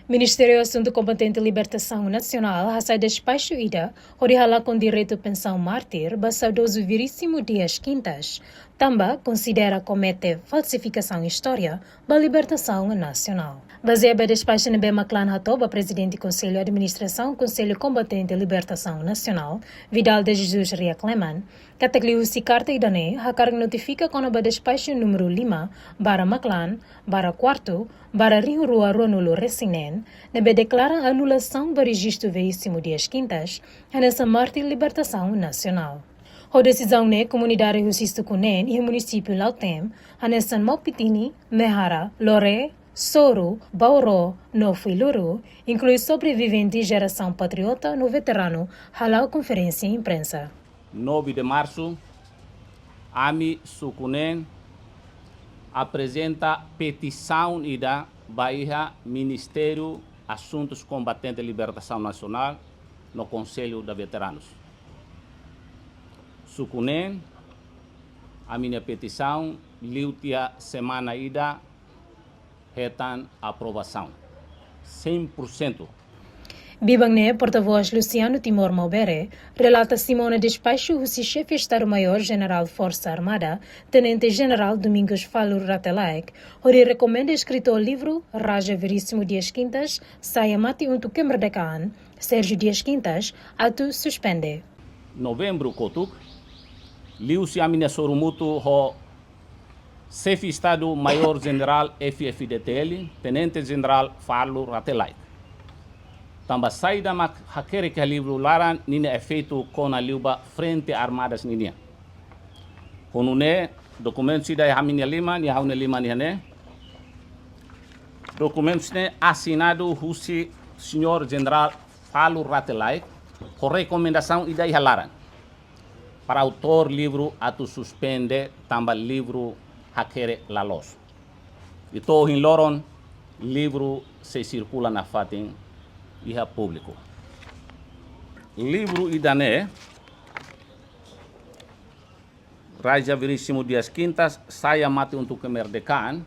Ministério do Assunto Competente e Libertação Nacional, Hassai Despacho Ida, Horihala com direito à pensão mártir, Bassadoso Viríssimo Dias Quintas, também considera comete falsificação história da libertação nacional. Baseado em despacho no Bema Clan Hatoba, presidente do Conselho de Administração, Conselho Combatente e Libertação Nacional, Vidal de Jesus Ria Cleman, Catacliu Carta e Dané, a carga notifica quando o despacho número 5, bara Maclan, bara quarto, bara Rio Rua Ronulo Recinen, nebe declara a anulação do registro veíssimo Dias Quintas, nessa Marte Libertação Nacional. A decisão ne comunidade Justiça Cunen e o município Lautem, nessa Maupitini, Mehara, Loré, Soro, Bauro, Novo e Luru, inclui sobrevivente geração patriota no veterano, Halau Conferência Imprensa. 9 de março, AMI Sucunen apresenta petição da Bahia Ministério Assuntos Combatentes e Libertação Nacional no Conselho de Veteranos. Sucunen, a minha petição, liutia semana ida, retan aprovação. 100%. Bibangne, porta-voz Luciano Timor Maubere, relata Simona Despacho, o chefe de Estado-Maior General Força Armada, Tenente General Domingos Falo Ratelaek, onde recomenda escritor livro Raja Veríssimo Dias Quintas, saia mati unto Kemerdekaan, Sérgio Dias Quintas, atu suspende. Novembro Kotuk, liu-se a minha sorumuto ho chefe de Estado-Maior General FFDTL, Tenente General Falo Ratelaek. Tamba saída mak hakere que livro laran nini é feito com a liuba frente armadas ninia. Quando né documentos da Hamina Lima ni Haune Lima ni né. Documentos né assinado Russi Senhor General Falo Ratelaek com recomendação ida halaran. Para autor livro atu suspende tamba livro hakere lalos. E to in loron livro se circula na fatin e público. Livro Idané, Raja Veríssimo Dias Quintas, saia mate untuk kemerdekaan.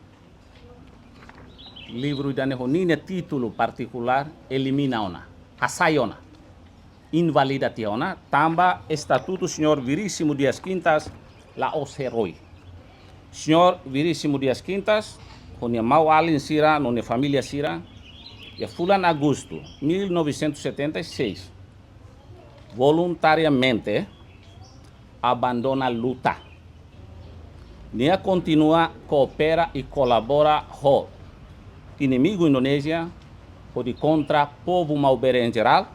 Livro Idané honine título particular, elimina ona, asaiona, invalida tiona, tamba Estatuto Senhor Veríssimo Dias Quintas, la os heroi. Senhor Veríssimo Dias Quintas, honia mau alin sira, none família sira, e Fulan Agosto 1976, voluntariamente abandona a luta. Nia continua, coopera e colabora com inimigo Indonésia, ou de contra povo Maubere em geral,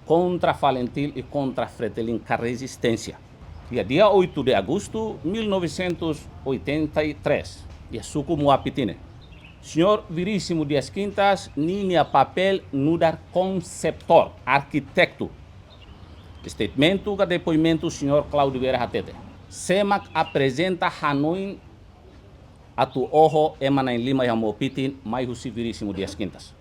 contra Valentil e contra Fretilin com resistência. E dia 8 de agosto 1983, e suco Muapitine. Senhor Veríssimo Dias Quintas, ninha papel nudar conceptor, arquiteto. Statemento que depoimento senhor Cláudio Vieira Hatete. SEMAC apresenta Hanoi a tu ojo emana em Lima e Amopitin, mais o Veríssimo Dias Quintas.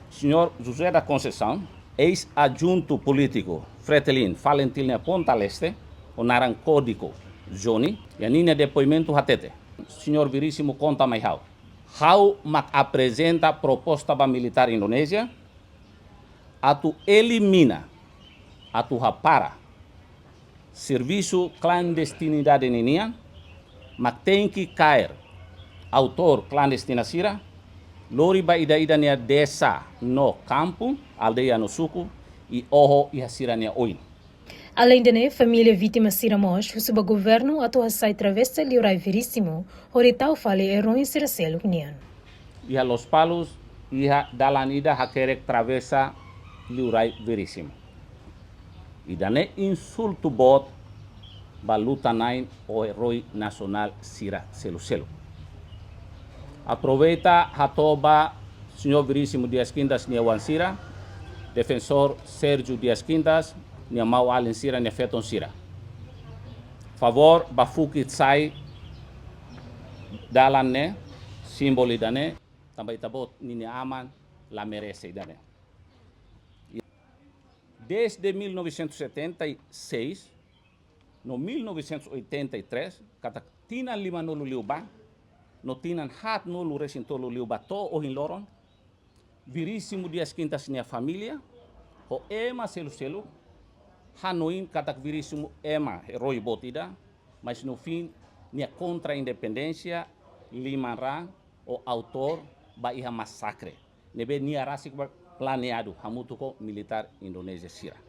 Senhor José da Conceição, ex-adjunto político, Fretilin, Valentil Ponta Leste, o Naran Código, Johnny, e a ninha depoimento Hatete. Senhor Veríssimo conta mais how mak apresenta proposta ba militar Indonésia, atu elimina, atu rapara, serviço clandestinidade ninia, mak tem que cair, autor clandestina sira, lori ba ida nia desa no campo, aldeia no suco, e oho e hasira nia oin. Além de família vítima Siramos, o subgoverno atua sai travessa Liurai Veríssimo, onde tal fale erro em Siracelo União. E a Los Palos, e a Dalanida Hakerek travessa Liurai Veríssimo. E dane insulto bot, baluta nain o herói nacional Sira Selo. Aproveita hatoba Senhor Veríssimo Dias Quintas Niawan Sira, defensor Sérgio Dias Quintas, nia mau alin sira nia feton sira. Favor bafukit sai dalan ne, simboli dane, também tabot ninia aman la merece dane. Desde 1976, no 1983, kata tinan lima nulu liuba, no tinan hat nulu resintolo liuba to o hinloron, Veríssimo Dias Quintas minha família, o ema selo, Hanoin katak veríssimo ema Roy Botida, mas no fim, minha contra a independência, Limanra, o autor, Bahia massacre. Nebe nia rasik planeado, hamutuko militar Indonésia sira.